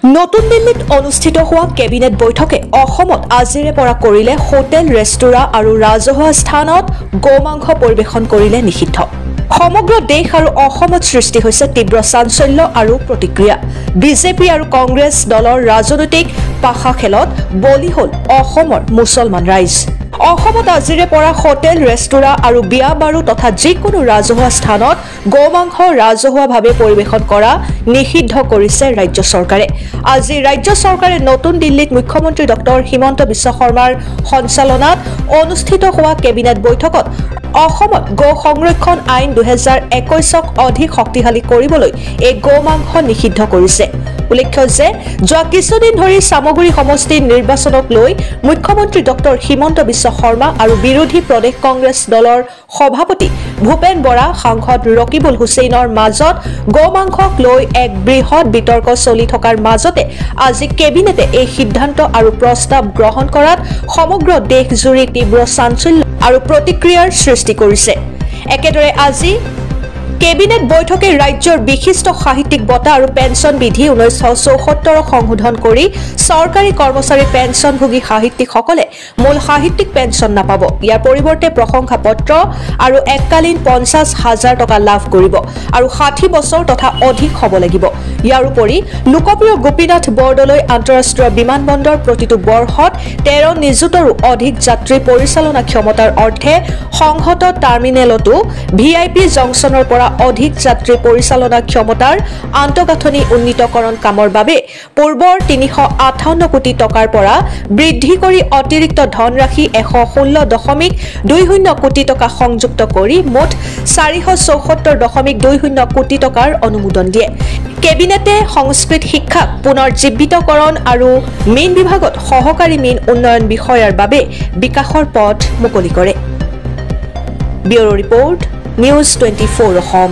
নতুন দিল্লীত অনুষ্ঠিত হোৱা কেবিনেট বৈঠকে অসমত আজিৰে পৰা কৰিলে হোটেল ৰেস্তোৰাঁ আৰু ৰাজহুৱা স্থানত গোমাংস পৰিৱেশন কৰিলে নিষিদ্ধ। সমগ্ৰ দেশ আৰু অসমত সৃষ্টি হৈছে তীব্ৰ চাঞ্চল্য আৰু প্ৰতিক্ৰিয়া। বিজেপি আৰু কংগ্ৰেছ দলৰ ৰাজনৈতিক পাশা খেলত বলি হ'ল অসমৰ মুছলমান ৰাইজ। অসমত আজিৰে পৰা হোটেল ৰেস্তোৰাঁ আৰু বিয়া বাৰু তথা যিকোনো ৰাজহুৱা স্থানত গোমাংস ৰাজহুৱাভাৱে পৰিৱেশন কৰা নিষিদ্ধ কৰিছে ৰাজ্য চৰকাৰে। আজি ৰাজ্য চৰকাৰে নতুন দিল্লীত মুখ্যমন্ত্ৰী ডক্টৰ হিমন্ত বিশ্ব শৰ্মাৰ সঞ্চালনাত অনুষ্ঠিত হোৱা কেবিনেট বৈঠকত অসমত গো সংৰক্ষণ আইন 2021ক অধিক শক্তিশালী কৰিবলৈ এই গোমাংস নিষিদ্ধ কৰিছে। উল্লেখ্য যে যোৱা কিছুদিন ধৰি সামগুৰি সমষ্টিৰ নিৰ্বাচনক লৈ মুখ্যমন্ত্ৰী ডক্টৰ হিমন্ত বিশ্ব শৰ্মা আৰু বিৰোধী প্ৰদেশ কংগ্ৰেছ দলৰ সভাপতি ভূপেন বৰা সাংসদ ৰকিবুল হুছেইনৰ মাজত গোমাংসক লৈ এক বৃহৎ বিতৰ্ক চলি থকাৰ মাজতে আজি কেবিনেটে এই সিদ্ধান্ত আৰু প্ৰস্তাৱ গ্ৰহণ কৰাত সমগ্ৰ দেশজুৰি তীব্ৰ চাঞ্চল্য আৰু প্ৰতিক্ৰিয়াৰ সৃষ্টি কৰিছে। একেদৰে আজি কেবিনেট বৈঠকে ৰাজ্যৰ বিশিষ্ট সাহিত্যিক বঁটা আৰু পেঞ্চন বিধি 1974 সংশোধন কৰি চৰকাৰী কৰ্মচাৰী পেঞ্চনভোগী সাহিত্যিকসকলে মূল সাহিত্যিক পেঞ্চন নাপাব। ইয়াৰ পৰিৱৰ্তে প্ৰশংসা পত্ৰ আৰু এককালীন 50,000 টকা লাভ কৰিব আৰু 60 বছৰ তথা অধিক হ'ব লাগিব। ইয়াৰ উপৰি লোকপ্ৰিয় গোপীনাথ বৰদলৈ আন্তঃৰাষ্ট্ৰীয় বিমানবন্দৰ প্ৰতিটো বৰ্ষত 13 নিযুতৰো অধিক যাত্ৰী পৰিচালনা ক্ষমতাৰ অৰ্থে সংহত টাৰ্মিনেলতো VIP জংচনৰ পৰা অধিক যাত্ৰী পৰিচালনা ক্ষমতাৰ আন্তঃগাঁথনি উন্নীতকৰণ কামৰ বাবে পূৰ্বৰ 358 কোটি টকাৰ পৰা বৃদ্ধি কৰি অতিৰিক্ত ধনৰাশি 116.20 কোটি টকা সংযুক্ত কৰি মুঠ 474.20 কোটি টকাৰ অনুমোদন দিয়ে। কেবিনেটে সংস্কৃত শিক্ষাক পুনৰ জীৱিতকৰণ আৰু মীন বিভাগত সহকাৰী মীন উন্নয়ন বিষয়াৰ বাবে বিকাশৰ পথ মুকলি কৰে। Bureau report news 24 Assam.